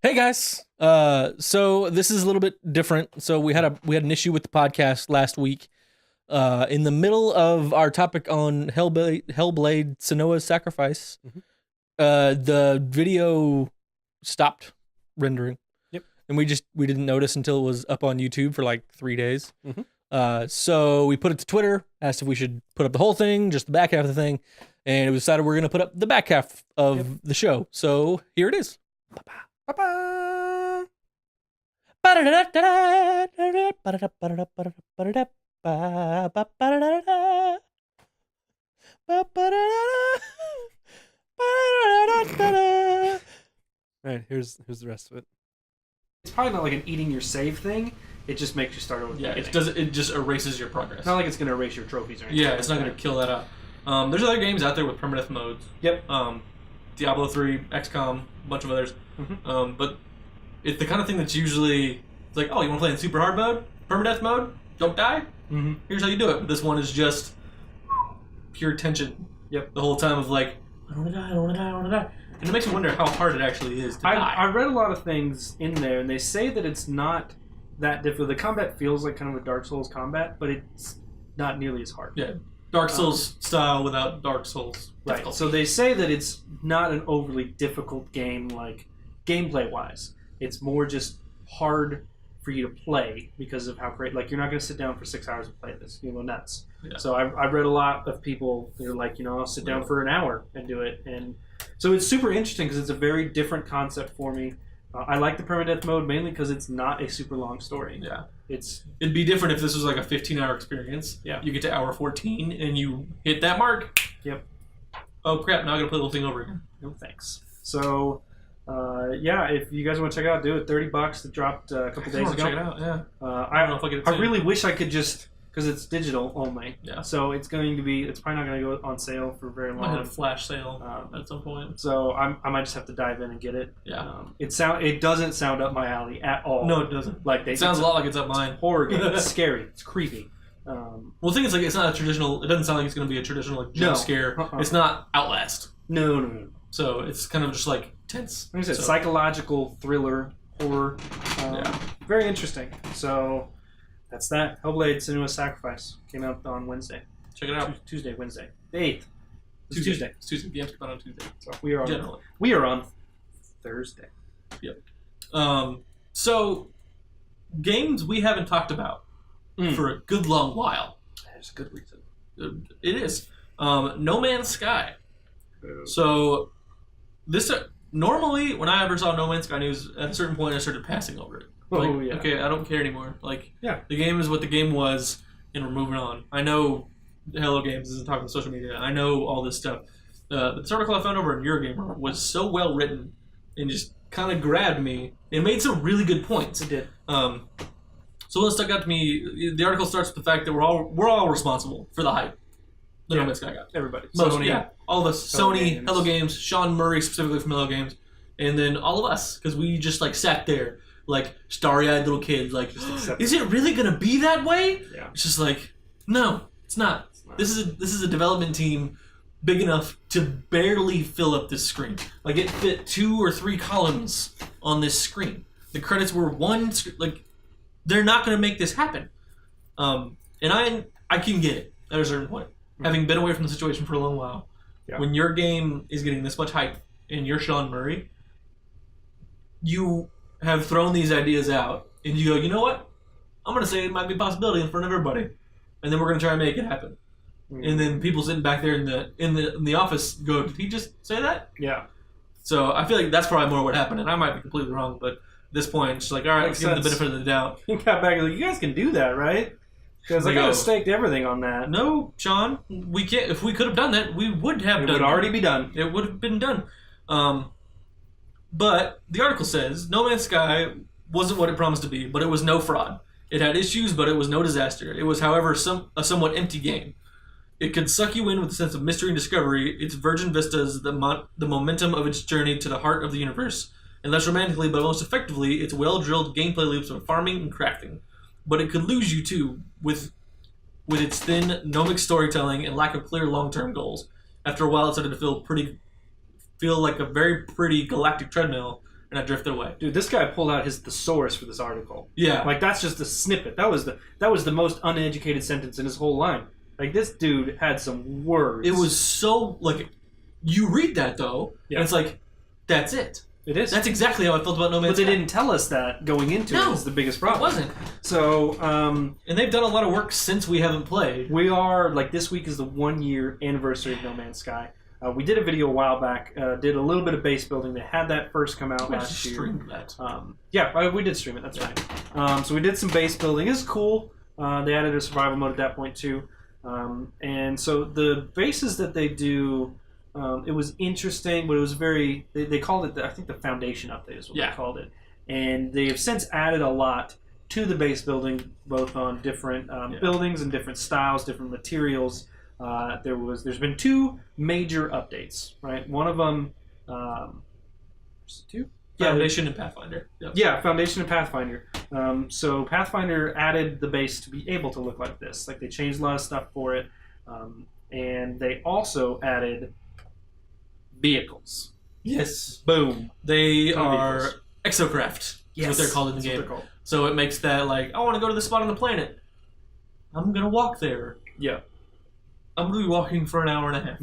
Hey guys. So this is a little bit different. So we had an issue with the podcast last week. In the middle of our topic on Hellblade Senua's sacrifice, Mhm. the video stopped rendering. Yep. And we didn't notice until it was up on YouTube for like 3 days. Mhm. So we put it to Twitter, asked if we should put up the whole thing, just the back half of the thing, and it was decided we're gonna put up the back half of the show. So here it is. Ba-ba. All right, here's the rest of it. It's probably not like an eating your save thing. It just makes you start over. Yeah, it does. It just erases your progress. It's not like it's gonna erase your trophies or anything. Yeah, it's not going to kill that out. There's other games out there with permadeath modes. Yep. Diablo 3, XCOM, a bunch of others. Mhm. But it's the kind of thing that's usually it's like, oh, you want to play in super hard mode, permadeath mode, don't die. Mm-hmm. Here's how you do it. But this one is just pure tension. Yep. The whole time of like, I don't want to die, I don't want to die, I don't want to die, and it makes you wonder how hard it actually is to die. I read a lot of things in there, and they say that it's not that difficult. The combat feels like kind of a Dark Souls combat, but it's not nearly as hard. Yeah, Dark Souls style without Dark Souls. Right. difficulty. So they say that it's not an overly difficult game, like gameplay wise. It's more just hard for you to play because of how great. Like you're not going to sit down for 6 hours and play this. You go nuts. Yeah. So I've read a lot of people that are like, I'll sit down for an hour and do it, and so it's super interesting because it's a very different concept for me. I like the permadeath mode mainly because it's not a super long story. Yeah. It'd be different if this was like a 15-hour experience. Yeah. You get to hour 14 and you hit that mark. Yep. Oh crap! Now I gotta play the whole thing over again. No thanks. So, yeah, if you guys want to check it out, do it. $30 that dropped a couple days ago. Check it out. Yeah. I don't know if I get it I soon. really wish I could just because it's digital only. Yeah. So it's probably not going to go on sale for very I might hit a long. flash sale at some point. So I might just have to dive in and get it. Yeah. It doesn't sound up my alley at all. No, it doesn't. Like It sounds a lot like it's up mine. horror game. It's scary. It's creepy. Well, the thing is, like, it's not a traditional. It doesn't sound like it's going to be a traditional like jump No. scare. Uh-uh. It's not Outlast, No. so it's kind of just like tense. Like I said, So, psychological thriller horror. Yeah. Very interesting. So that's that. Hellblade: Senua's Sacrifice came out on Wednesday. check it out. Tuesday, Wednesday, the 8th. It's Tuesday. It's Tuesday. Games come out on Tuesday. So we are on. Generally. We are on Thursday. So games we haven't talked about for a good long while. There's a good reason. It is No Man's Sky. So this normally when I ever saw No Man's Sky news, at a certain point I started passing over it. Like, yeah. okay, I don't care anymore. Like, Yeah. the game is what the game was, and we're moving on. I know Hello Games isn't talking to social media. I know all this stuff. This article I found over in Eurogamer was so well written and just kind of grabbed me. It made some really good points. It did. So what stuck out to me, the article starts with the fact that we're all responsible for the hype that No Man's Sky got. Everybody. All of us, Sony, Games. Hello Games, Sean Murray specifically from Hello Games, and then all of us, because we just like sat there like starry-eyed little kids, like, accept is it really gonna be that way? Yeah. It's just like, no, it's not. This is a development team big enough to barely fill up this screen. Like it fit 2 or 3 columns on this screen. The credits were one. Like they're not gonna make this happen. And I can get it at a certain point. Having been away from the situation for a long while, when your game is getting this much hype and you're Sean Murray, you have thrown these ideas out and you go, you know what? I'm going to say it might be a possibility in front of everybody. And then we're going to try and make it happen. And then people sitting back there in the office go, did he just say that? Yeah. So I feel like that's probably more what happened. And I might be completely wrong, but at this point, it's like, all right, let's give him the benefit of the doubt. You got back and like, you guys can do that, right? Because I got staked everything on that. No, Sean, we can't. If we could have done that, we would have done it. It would already be done. It would have been done. But the article says No Man's Sky wasn't what it promised to be, but it was no fraud. It had issues, but it was no disaster. It was, however, a somewhat empty game. It could suck you in with a sense of mystery and discovery. Its virgin vistas, the momentum of its journey to the heart of the universe, and less romantically, but most effectively, its well-drilled gameplay loops of farming and crafting. But it could lose you too, with its thin, gnomic storytelling and lack of clear long-term goals. After a while, it started to feel like a very pretty galactic treadmill and I drifted away. Dude, this guy pulled out his thesaurus for this article. Yeah. Like, that's just a snippet. That was the most uneducated sentence in his whole line. Like, this dude had some words. It was so, like, you read that, though, and it's like, that's it. It is. That's exactly how I felt about No Man's Sky. But they didn't tell us that going into it. Is the biggest problem. It wasn't. So, and they've done a lot of work since we haven't played. We are, like, this week is the 1-year anniversary of No Man's Sky. We did a video a while back, did a little bit of base building. They had that first come out last year. Streamed that. We did stream it, that's right. So we did some base building. It's cool. They added a survival mode at that point, too. And so the bases that they do, it was interesting, but it was very... They called it, I think the Foundation Update is what they called it. And they have since added a lot to the base building, both on different buildings and different styles, different materials. There's been 2 major updates, right? One of them, two? Foundation and Pathfinder. Yep. Yeah, Foundation and Pathfinder. So Pathfinder added the base to be able to look like this. Like, they changed a lot of stuff for it, and they also added vehicles. Yes. Boom. They are exocraft. Yes. What they're called in the game. So it makes that like, I want to go to the spot on the planet. I'm gonna walk there. Yeah. I'm going to be walking for an hour and a half.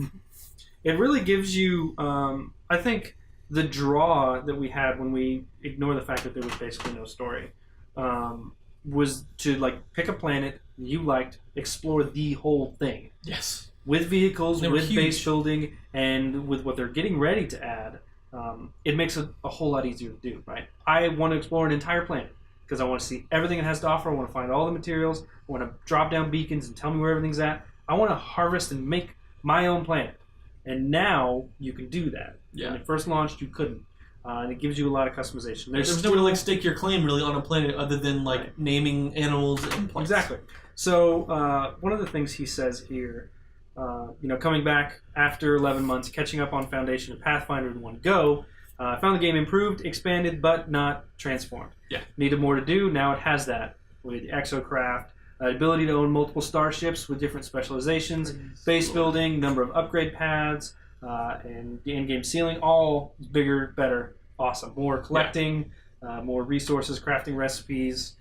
It really gives you, I think, the draw that we had when we ignore the fact that there was basically no story, was to, like, pick a planet you liked, explore the whole thing. Yes. With vehicles, with base building, and with what they're getting ready to add, it makes it a whole lot easier to do, right? I want to explore an entire planet because I want to see everything it has to offer. I want to find all the materials. I want to drop down beacons and tell me where everything's at. I want to harvest and make my own planet. And now you can do that. Yeah. When it first launched, you couldn't. And it gives you a lot of customization. There's no way to like stake your claim really on a planet other than like naming animals and plants. Exactly. So one of the things he says here, coming back after 11 months, catching up on Foundation and Pathfinder in one go, found the game improved, expanded, but not transformed. Yeah. Needed more to do. Now it has that with Exocraft. Ability to own multiple starships with different specializations, base building, number of upgrade paths, and the in-game ceiling, all bigger, better, awesome. More collecting, more resources, crafting recipes.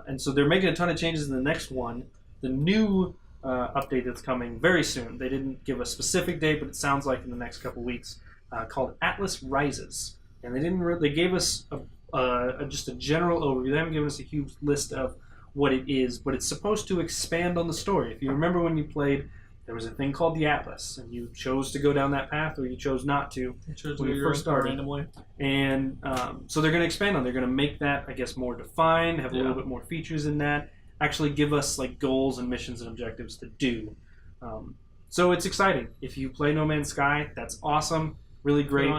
And so they're making a ton of changes in the next one. The new update that's coming very soon. They didn't give a specific date, but it sounds like in the next couple weeks, called Atlas Rises. And they gave us just a general overview. They haven't given us a huge list of what it is, but it's supposed to expand on the story. If you remember when you played, there was a thing called the Atlas, and you chose to go down that path, or you chose not to when you first started. Randomly. And so they're going to expand on it. They're going to make that, I guess, more defined, have a little bit more features in that, actually give us like goals and missions and objectives to do. So it's exciting. If you play No Man's Sky, that's awesome. Really great.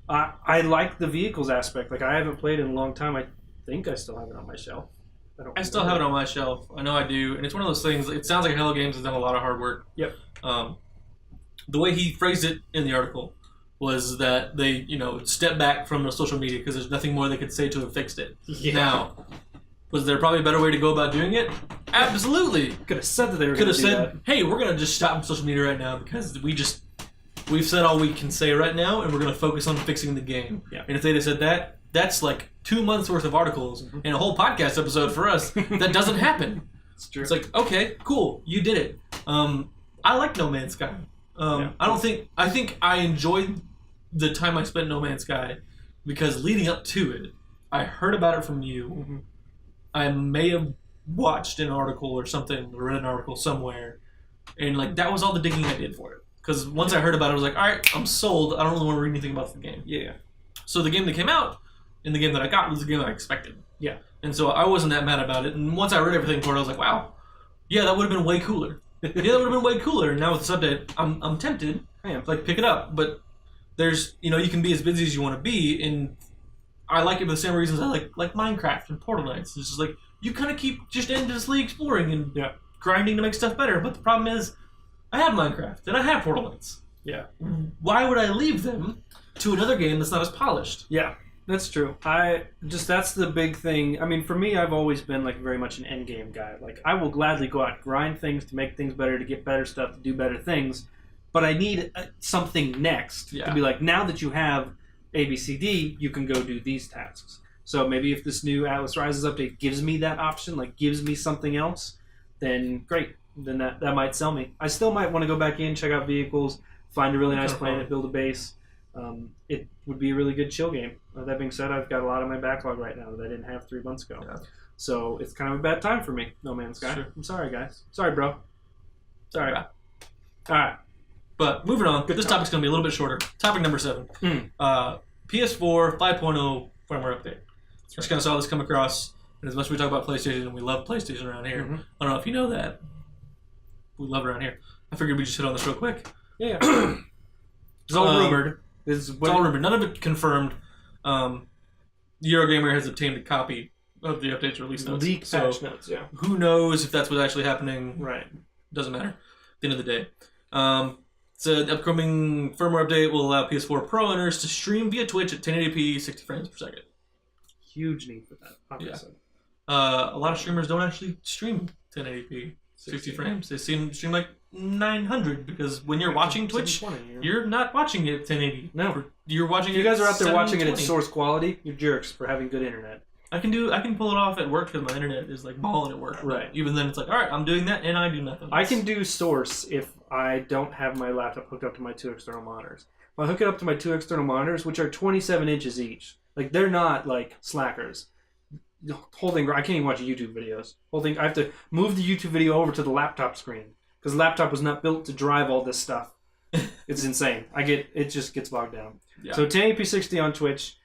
I like the vehicles aspect. Like, I haven't played it in a long time. I think I still have it on my shelf. I still have it on my shelf. I know I do. And it's one of those things, it sounds like Hello Games has done a lot of hard work. Yep. The way he phrased it in the article was that they, step back from the social media because there's nothing more they could say to have fixed it. Yeah. Now, was there probably a better way to go about doing it? Absolutely. Could have said that they were going to do that. Could have said, hey, we're going to just stop social media right now because we've said all we can say right now and we're going to focus on fixing the game. Yeah. And if they'd have said that, that's like 2 months worth of articles and a whole podcast episode for us. That doesn't happen. It's true. It's like, okay, cool, you did it. I like No Man's Sky. I think I enjoyed the time I spent in No Man's Sky because leading up to it, I heard about it from you. Mm-hmm. I may have watched an article or something, or read an article somewhere, and like that was all the digging I did for it. Because once I heard about it, I was like, all right, I'm sold. I don't really want to read anything about the game. Yeah. So the game that came out, and the game that I got was the game that I expected. Yeah. And so I wasn't that mad about it. And once I read everything for it, I was like, wow, yeah, that would have been way cooler. And now with this update, I'm tempted to like pick it up. But there's, you can be as busy as you want to be, and I like it for the same reasons I like Minecraft and Portal Knights. It's just like you kind of keep just endlessly exploring and grinding to make stuff better. But the problem is, I have Minecraft and I have Portal Knights. Yeah. Why would I leave them to another game that's not as polished? Yeah, that's true. That's the big thing. I mean, for me, I've always been like very much an end game guy. Like, I will gladly go out and grind things to make things better, to get better stuff, to do better things. But I need something next to be like, now that you have A, B, C, D, you can go do these tasks. So maybe if this new Atlas Rises update gives me that option, like gives me something else, then great. Then that might sell me. I still might want to go back in, check out vehicles, find a really nice planet, build a base. It would be a really good chill game. That being said, I've got a lot on my backlog right now that I didn't have 3 months ago. Yeah. So it's kind of a bad time for me, No Man's Sky. Sure. I'm sorry, guys. Sorry, bro. Sorry. All right. But moving on, this topic's going to be a little bit shorter. Topic number 7. PS4 5.0 firmware update. Just kind of saw this come across, and as much as we talk about PlayStation, and we love PlayStation around here, I don't know if you know that. We love it around here. I figured we'd just hit on this real quick. Yeah. It's all rumored. It's all rumored. None of it confirmed. Eurogamer has obtained a copy of the updates release notes. Leaked patch notes, yeah. Who knows if that's what's actually happening? Right. Doesn't matter. At the end of the day. So the upcoming firmware update will allow PS4 Pro owners to stream via Twitch at 1080p 60 frames per second. Huge need for that, obviously. Yeah. A lot of streamers don't actually stream 1080p 60 frames. They stream like 900 because when you're watching Twitch, you're not watching it at 1080. No. You're watching it. You guys are out there watching it at source quality. You're jerks for having good internet. I can pull it off at work because my internet is like balling at work. Right. Even then, it's like, all right, I'm doing that, and I do nothing else. I can do source if I don't have my laptop hooked up to my 2 external monitors. If I hook it up to my 2 external monitors, which are 27 inches each, like they're not like slackers. I can't even watch YouTube videos. I have to move the YouTube video over to the laptop screen because the laptop was not built to drive all this stuff. It's insane. It just gets bogged down. Yeah. So 1080p 60 on Twitch.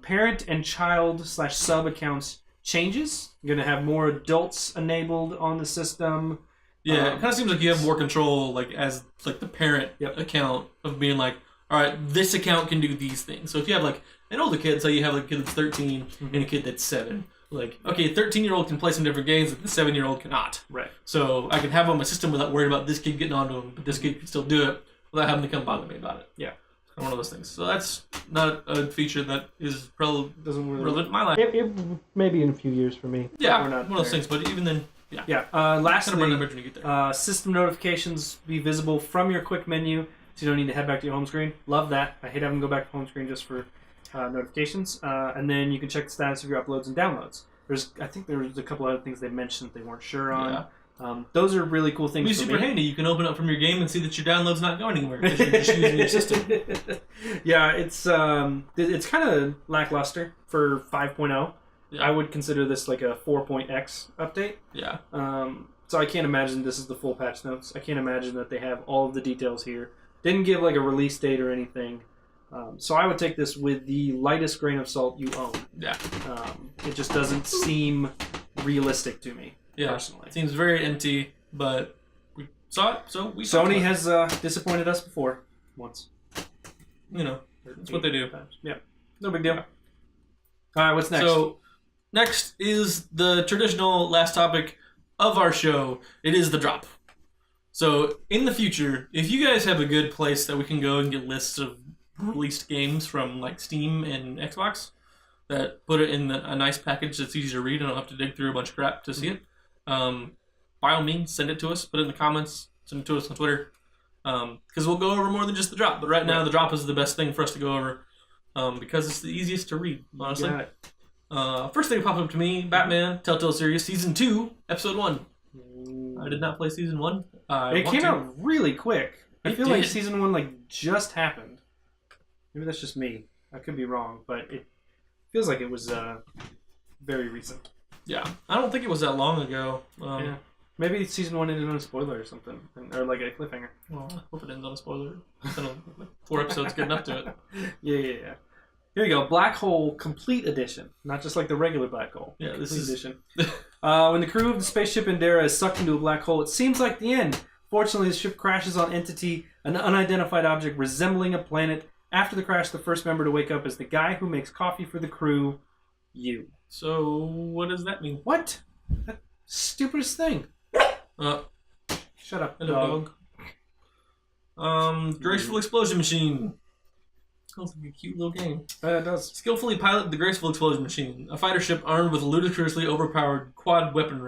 Parent and child / sub accounts changes. You're going to have more adults enabled on the system. Yeah, it kind of seems like you have more control, like as like the parent account of being like, all right, this account can do these things. So if you have like an older kid, so you have like a kid that's 13 and a kid that's 7. Like, okay, a 13-year-old can play some different games, but the 7-year-old cannot. Right. So I can have on my system without worrying about this kid getting onto him, but this kid can still do it without having to come bother me about it. Yeah. One of those things. So that's not a feature that is doesn't really relevant in my life. It maybe in a few years for me. Yeah, one of those things. But even then, yeah. Yeah. Lastly, when you get there. System notifications be visible from your quick menu, so you don't need to head back to your home screen. Love that. I hate having to go back to home screen just for notifications. And then you can check the status of your uploads and downloads. I think there was a couple other things they mentioned they weren't sure on. Yeah. Those are really cool things. It'd be super handy. You can open up from your game and see that your download's not going anywhere because you're just using your system. Yeah, it's kind of lackluster for 5.0. Yeah. I would consider this like a 4.x update. Yeah. So I can't imagine this is the full patch notes. I can't imagine that they have all of the details here. Didn't give like a release date or anything. So I would take this with the lightest grain of salt you own. Yeah. It just doesn't seem realistic to me. Yeah, personally. It seems very empty, but we saw it, so we saw it. Sony has disappointed us before, once. You know, that's what they do. Yeah, no big deal. All right, what's next? So, next is the traditional last topic of our show. It is the drop. So, in the future, if you guys have a good place that we can go and get lists of released games from like Steam and Xbox, that put it in a nice package that's easy to read and I don't have to dig through a bunch of crap to see it. By all means, send it to us. Put it in the comments. Send it to us on Twitter. Because we'll go over more than just the drop. But right now, the drop is the best thing for us to go over because it's the easiest to read, honestly. First thing that popped up to me, Batman Telltale Series Season 2, Episode 1. I did not play Season 1. It came out really quick. I feel like Season 1 like just happened. Maybe that's just me. I could be wrong, but it feels like it was very recent. Yeah, I don't think it was that long ago. Yeah. Maybe Season 1 ended on a spoiler or something. Or like a cliffhanger. Well, I hope it ends on a spoiler. 4 episodes good enough to it. Yeah. Here you go. Black Hole Complete Edition. Not just like the regular Black Hole. Yeah, this is... Edition. When the crew of the spaceship Endera is sucked into a black hole, it seems like the end. Fortunately, the ship crashes on Entity, an unidentified object resembling a planet. After the crash, the first member to wake up is the guy who makes coffee for the crew, you. So, what does that mean? What? That stupidest thing. Shut up, hello, dog. Graceful Explosion Machine. Sounds like a cute little game. It does. Skillfully pilot the Graceful Explosion Machine, a fighter ship armed with a ludicrously overpowered quad weapon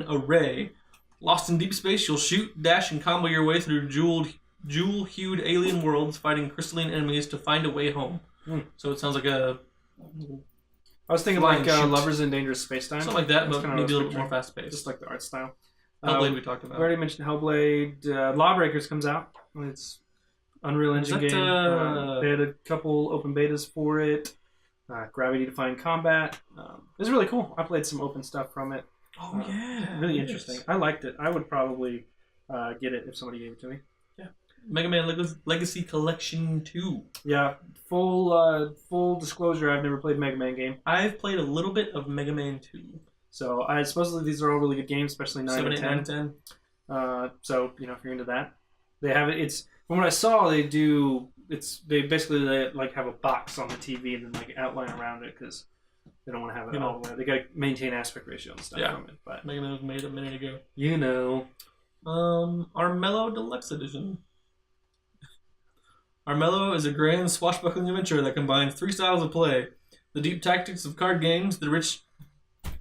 array. Lost in deep space, you'll shoot, dash, and combo your way through jeweled jewel-hued alien worlds fighting crystalline enemies to find a way home. So it sounds like a... I was thinking Flying like shoot. Lovers in Dangerous Space-Time. Something like that, That's but kinda maybe a what I little was more picturing. fast-paced. Just like the art style. Hellblade we talked about. We already mentioned Hellblade. Lawbreakers comes out. It's Unreal Engine that, game. They had a couple open betas for it. Gravity-defying combat. It was really cool. I played some open stuff from it. Oh, yeah. Really interesting. I liked it. I would probably get it if somebody gave it to me. Mega Man Legacy Collection 2. Yeah, full disclosure, I've never played a Mega Man game. I've played a little bit of Mega Man 2. So supposedly these are all really good games, especially 9 7, and 8, 10. 9, and 10. So, if you're into that. They have it. It's from what I saw, they basically like have a box on the TV and then like outline around it because they don't want to have it all the way. They got to maintain aspect ratio and stuff from it. But Mega Man was made a minute ago. Armello Deluxe Edition. Armello is a grand swashbuckling adventure that combines 3 styles of play: the deep tactics of card games, the rich...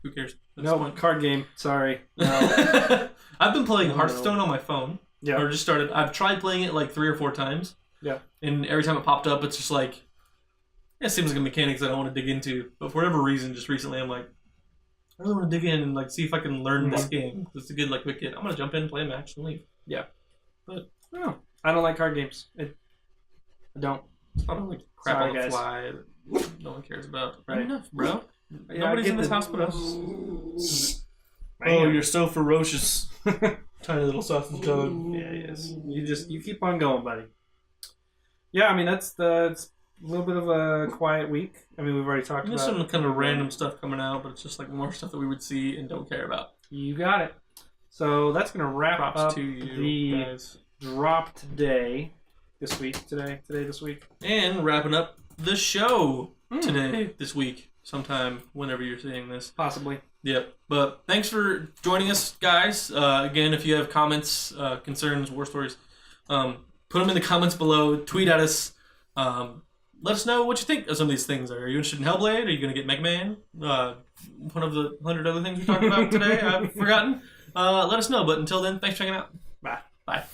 Who cares? no card game. Sorry. No. I've been playing Hearthstone on my phone. Yeah. Or just started. I've tried playing it like 3 or 4 times. Yeah. And every time it popped up, it's just like... It seems like a mechanics I don't want to dig into. But for whatever reason, just recently, I'm like... I really want to dig in and like see if I can learn this game. It's a good like quick hit. I'm going to jump in, play a match, and leave. Yeah. But... No. I don't like card games. I don't. It's not like crap Sorry, on the guys. fly that no one cares about. Right. Enough, bro. Yeah, Nobody's in this house but us. Oh, you're so ferocious. Tiny little sausage dog. Yeah, yes. You keep on going, buddy. Yeah, I mean it's a little bit of a quiet week. I mean we've already talked There's about some kind of random stuff coming out, but it's just like more stuff that we would see and don't care about. You got it. So that's gonna wrap Props up to you the guys. drop today. This week. And wrapping up the show today, this week, sometime, whenever you're seeing this. Possibly. Yep. But thanks for joining us, guys. Again, if you have comments, concerns, war stories, put them in the comments below. Tweet at us. Let us know what you think of some of these things. Are you interested in Hellblade? Are you going to get Mega Man? One of the 100 other things we talked about today, I've forgotten. Let us know. But until then, thanks for checking out. Bye. Bye.